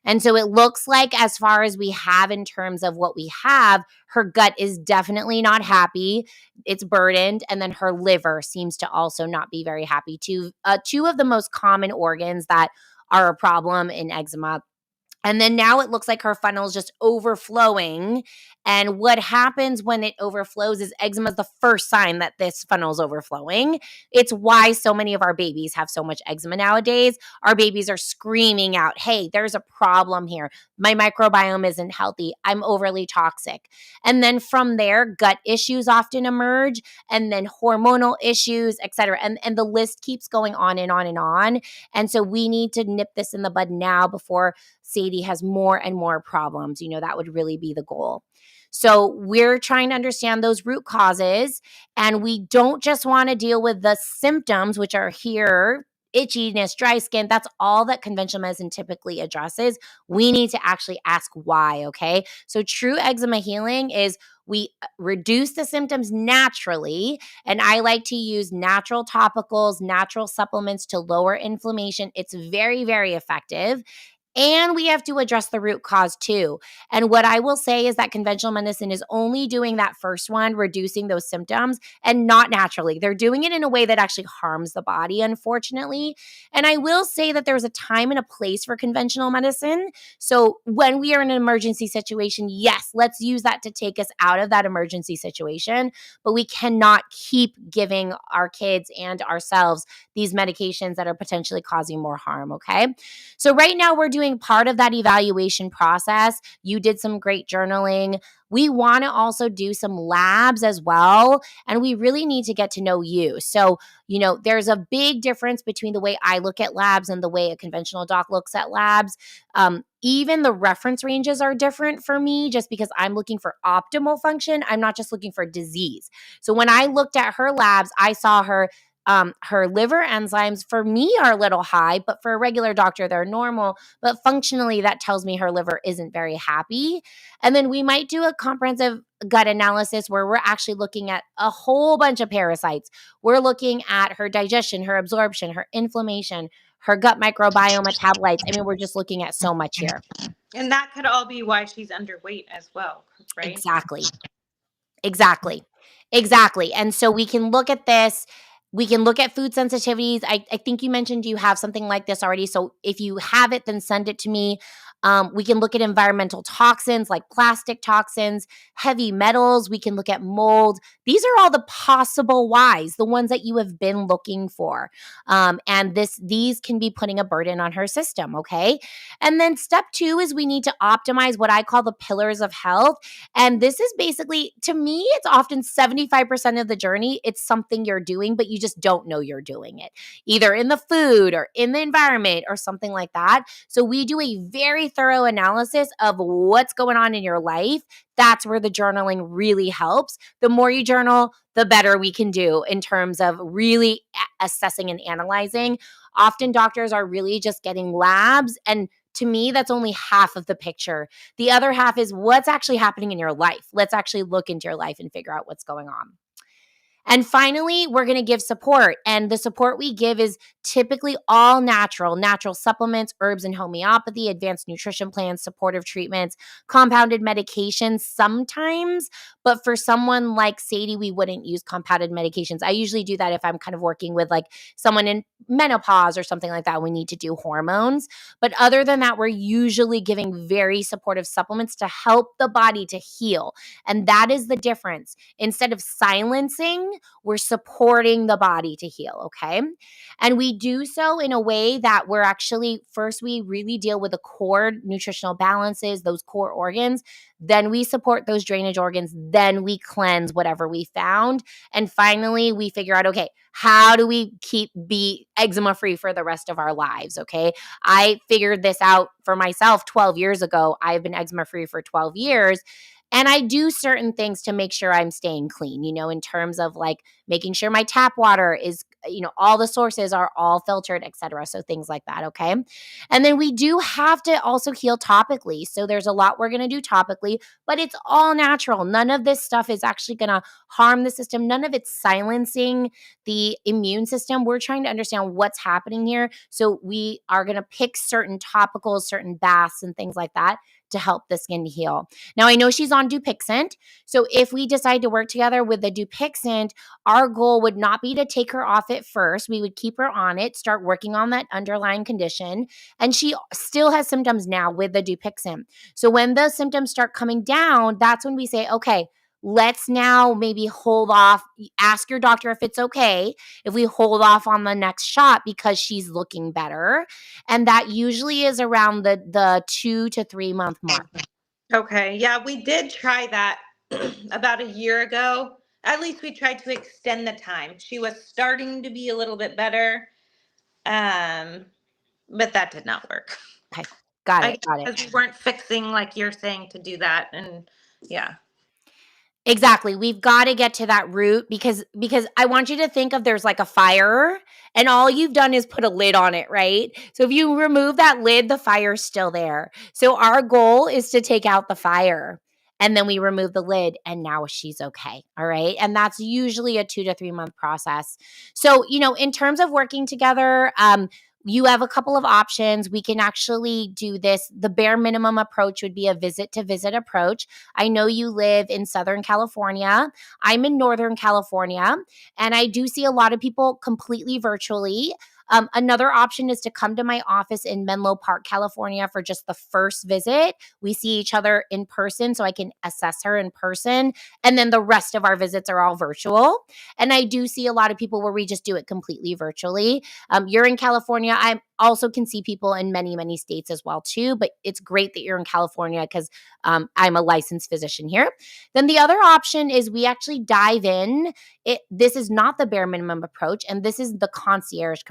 Speaker 1: And so it looks like, as far as we have in terms of what we have, her gut is definitely not happy. It's burdened. And then her liver seems to also not be very happy too. Two of the most common organs that are a problem in eczema. And then now it looks like her funnel is just overflowing. And what happens when it overflows is eczema is the first sign that this funnel is overflowing. It's why so many of our babies have so much eczema nowadays. Our babies are screaming out, hey, there's a problem here. My microbiome isn't healthy. I'm overly toxic. And then from there, gut issues often emerge, and then hormonal issues, et cetera. And the list keeps going on and on and on. And so we need to nip this in the bud now before Sadie has more and more problems. That would really be the goal. So we're trying to understand those root causes, and we don't just want to deal with the symptoms, which are here, itchiness, dry skin. That's all that conventional medicine typically addresses. We need to actually ask why, okay? So true eczema healing is we reduce the symptoms naturally, and I like to use natural topicals, natural supplements to lower inflammation. It's very, very effective. And we have to address the root cause too. And what I will say is that conventional medicine is only doing that first one, reducing those symptoms, and not naturally. They're doing it in a way that actually harms the body, unfortunately. And I will say that there's a time and a place for conventional medicine. So when we are in an emergency situation, yes, let's use that to take us out of that emergency situation. But we cannot keep giving our kids and ourselves these medications that are potentially causing more harm, okay? So right now we're doing part of that evaluation process. You did some great journaling. We want to also do some labs as well, and we really need to get to know you. So, there's a big difference between the way I look at labs and the way a conventional doc looks at labs. Even the reference ranges are different for me, just because I'm looking for optimal function. I'm not just looking for disease. So when I looked at her labs, I saw her liver enzymes for me are a little high, but for a regular doctor, they're normal. But functionally, that tells me her liver isn't very happy. And then we might do a comprehensive gut analysis where we're actually looking at a whole bunch of parasites. We're looking at her digestion, her absorption, her inflammation, her gut microbiome metabolites. I mean, we're just looking at so much here.
Speaker 2: And that could all be why she's underweight as well, right?
Speaker 1: Exactly. And so we can look at this. We can look at food sensitivities. I think you mentioned you have something like this already. So if you have it, then send it to me. We can look at environmental toxins like plastic toxins, heavy metals. We can look at mold. These are all the possible whys, the ones that you have been looking for. And these can be putting a burden on her system, okay? And then step 2 is we need to optimize what I call the pillars of health. And this is basically, to me, it's often 75% of the journey. It's something you're doing, but you just don't know you're doing it, either in the food or in the environment or something like that. So we do a very thorough analysis of what's going on in your life. That's where the journaling really helps. The more you journal, the better we can do in terms of really assessing and analyzing. Often doctors are really just getting labs, and to me, that's only half of the picture. The other half is what's actually happening in your life. Let's actually look into your life and figure out what's going on. And finally, we're going to give support. And the support we give is typically all natural supplements, herbs and homeopathy, advanced nutrition plans, supportive treatments, compounded medications sometimes. But for someone like Sadie, we wouldn't use compounded medications. I usually do that if I'm kind of working with like someone in menopause or something like that. We need to do hormones. But other than that, we're usually giving very supportive supplements to help the body to heal. And that is the difference. Instead of silencing, we're supporting the body to heal, okay? And we do so in a way that we're actually, first, we really deal with the core nutritional balances, those core organs. Then we support those drainage organs. Then we cleanse whatever we found. And finally, we figure out, okay, how do we be eczema free for the rest of our lives, okay? I figured this out for myself 12 years ago. I've been eczema free for 12 years. And I do certain things to make sure I'm staying clean, in terms of like making sure my tap water is, all the sources are all filtered, et cetera. So things like that. Okay. And then we do have to also heal topically. So there's a lot we're going to do topically, but it's all natural. None of this stuff is actually going to harm the system. None of it's silencing the immune system. We're trying to understand what's happening here. So we are going to pick certain topicals, certain baths and things like that to help the skin heal. Now, I know she's on Dupixent. So if we decide to work together with the Dupixent, our goal would not be to take her off it first. We would keep her on it, start working on that underlying condition. And she still has symptoms now with the Dupixent. So when the symptoms start coming down, that's when we say, okay, let's now maybe hold off. Ask your doctor if it's okay if we hold off on the next shot because she's looking better. And that usually is around the 2 to 3 month mark.
Speaker 2: Okay. Yeah, we did try that about a year ago. At least we tried to extend the time. She was starting to be a little bit better, but that did not work.
Speaker 1: Okay. Got
Speaker 2: I
Speaker 1: it.
Speaker 2: guess because we weren't fixing like you're saying to do that. And yeah.
Speaker 1: Exactly. We've got to get to that root because I want you to think of there's like a fire and all you've done is put a lid on it, right? So if you remove that lid, the fire's still there. So our goal is to take out the fire and then we remove the lid and now she's okay. All right. And that's usually a 2 to 3 month process. So, in terms of working together, you have a couple of options. We can actually do this. The bare minimum approach would be a visit to visit approach. I know you live in Southern California. I'm in Northern California, and I do see a lot of people completely virtually. Another option is to come to my office in Menlo Park, California for just the first visit. We see each other in person so I can assess her in person. And then the rest of our visits are all virtual. And I do see a lot of people where we just do it completely virtually. You're in California. I also can see people in many, many states as well too, but it's great that you're in California because I'm a licensed physician here. Then the other option is we actually dive in. This is not the bare minimum approach, and this is the concierge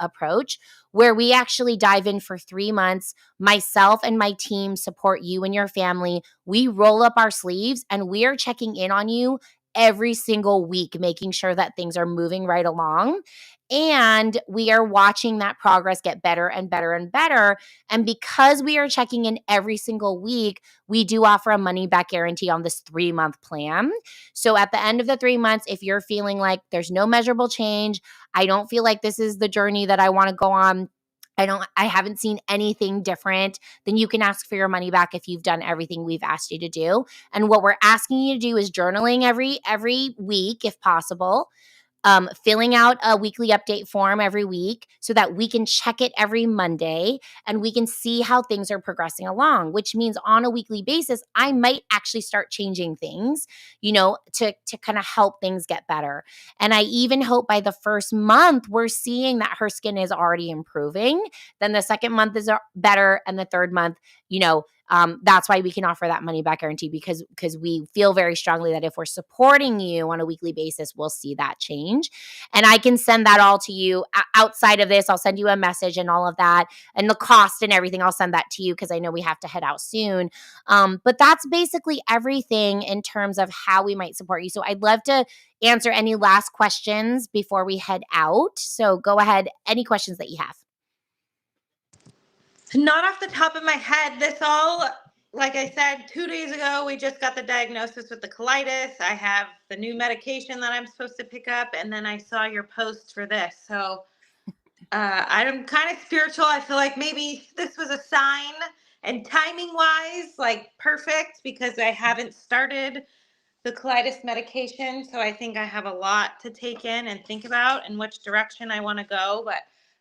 Speaker 1: approach where we actually dive in for 3 months. Myself and my team support you and your family. We roll up our sleeves and we are checking in on you every single week, making sure that things are moving right along. And we are watching that progress get better and better and better. And because we are checking in every single week, we do offer a money back guarantee on this 3 month plan. So at the end of the 3 months, if you're feeling like there's no measurable change, I don't feel like this is the journey that I want to go on, I haven't seen anything different, then you can ask for your money back if you've done everything we've asked you to do. And what we're asking you to do is journaling every week if possible. filling out a weekly update form every week so that we can check it every Monday and we can see how things are progressing along, which means on a weekly basis, I might actually start changing things, to kind of help things get better. And I even hope by the first month, we're seeing that her skin is already improving. Then the second month is better. And the third month, that's why we can offer that money back guarantee, because we feel very strongly that if we're supporting you on a weekly basis, we'll see that change. And I can send that all to you outside of this. I'll send you a message and all of that, and the cost and everything. I'll send that to you because I know we have to head out soon. But that's basically everything in terms of how we might support you. So I'd love to answer any last questions before we head out. So go ahead. Any questions that you have?
Speaker 2: Not off the top of my head. This all, like I said, 2 days ago, we just got the diagnosis with the colitis. I have the new medication that I'm supposed to pick up. And then I saw your post for this. So I'm kind of spiritual. I feel like maybe this was a sign, and timing wise, like perfect, because I haven't started the colitis medication. So I think I have a lot to take in and think about and which direction I want to go. But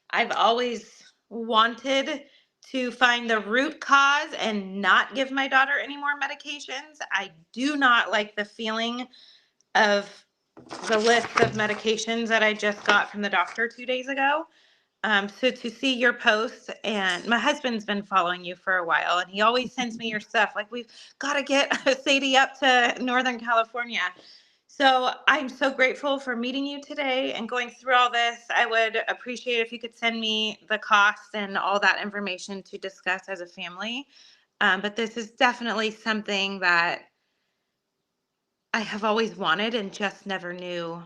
Speaker 2: I've always wanted to find the root cause and not give my daughter any more medications. I do not like the feeling of the list of medications that I just got from the doctor 2 days ago. So to see your posts, and my husband's been following you for a while, and he always sends me your stuff. Like, we've got to get Sadie up to Northern California. So I'm so grateful for meeting you today and going through all this. I would appreciate if you could send me the cost and all that information to discuss as a family. But this is definitely something that I have always wanted and just never knew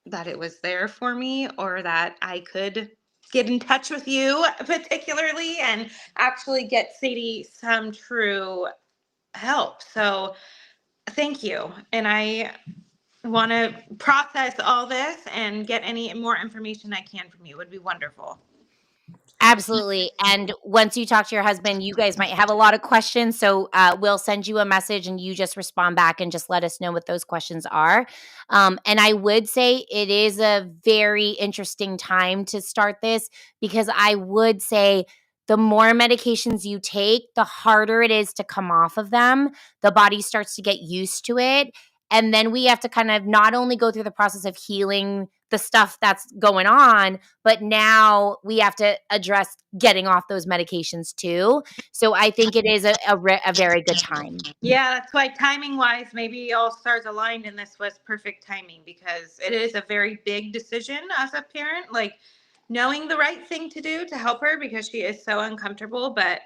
Speaker 2: that it was there for me, or that I could get in touch with you particularly and actually get Sadie some true help. So thank you. And I want to process all this and get any more information I can from you. It would be wonderful.
Speaker 1: Absolutely. And once you talk to your husband, you guys might have a lot of questions. So we'll send you a message and you just respond back and just let us know what those questions are. And I would say it is a very interesting time to start this, because I would say the more medications you take, the harder it is to come off of them. The body starts to get used to it. And then we have to kind of not only go through the process of healing the stuff that's going on, but now we have to address getting off those medications too. So I think it is a very good time.
Speaker 2: Yeah, that's why timing wise, maybe all stars aligned and this was perfect timing, because it is a very big decision as a parent, like knowing the right thing to do to help her because she is so uncomfortable. But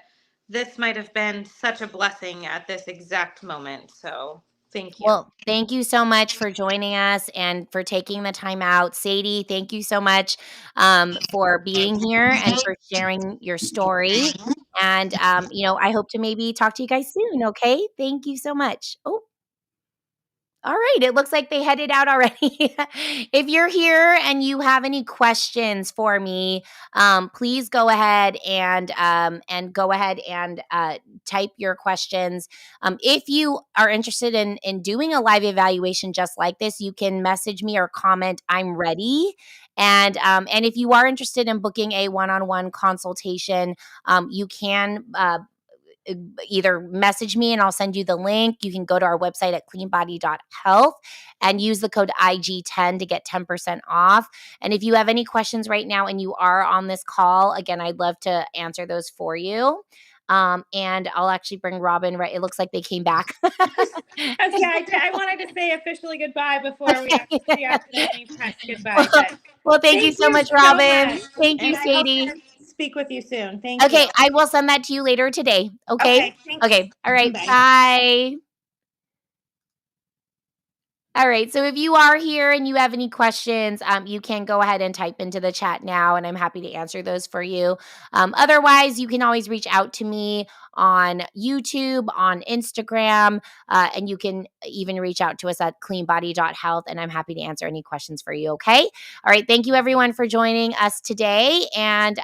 Speaker 2: this might have been such a blessing at this exact moment. So thank you.
Speaker 1: Well, thank you so much for joining us and for taking the time out. Sadie, thank you so much for being here and for sharing your story. And, I hope to maybe talk to you guys soon. Okay. Thank you so much. Oh, all right. It looks like they headed out already. If you're here and you have any questions for me, please go ahead and type your questions. If you are interested in doing a live evaluation just like this, you can message me or comment, "I'm ready." And if you are interested in booking a one-on-one consultation, you can either message me and I'll send you the link. You can go to our website at cleanbody.health and use the code IG10 to get 10% off. And if you have any questions right now and you are on this call, again, I'd love to answer those for you. And I'll actually bring Robin, right? It looks like they came back.
Speaker 2: Okay, I wanted to say officially goodbye before we accidentally press goodbye.
Speaker 1: Well, thank you so much, Robin. Thank you,
Speaker 2: And I hope
Speaker 1: Sadie.
Speaker 2: to speak with you soon. Thank you.
Speaker 1: Okay, I will send that to you later today. Okay?
Speaker 2: Okay, thanks.
Speaker 1: Okay. All right.
Speaker 2: Bye.
Speaker 1: Bye. All right. So if you are here and you have any questions, you can go ahead and type into the chat now, and I'm happy to answer those for you. Otherwise, you can always reach out to me on YouTube, on Instagram, and you can even reach out to us at cleanbody.health, and I'm happy to answer any questions for you. Okay. All right. Thank you, everyone, for joining us today. And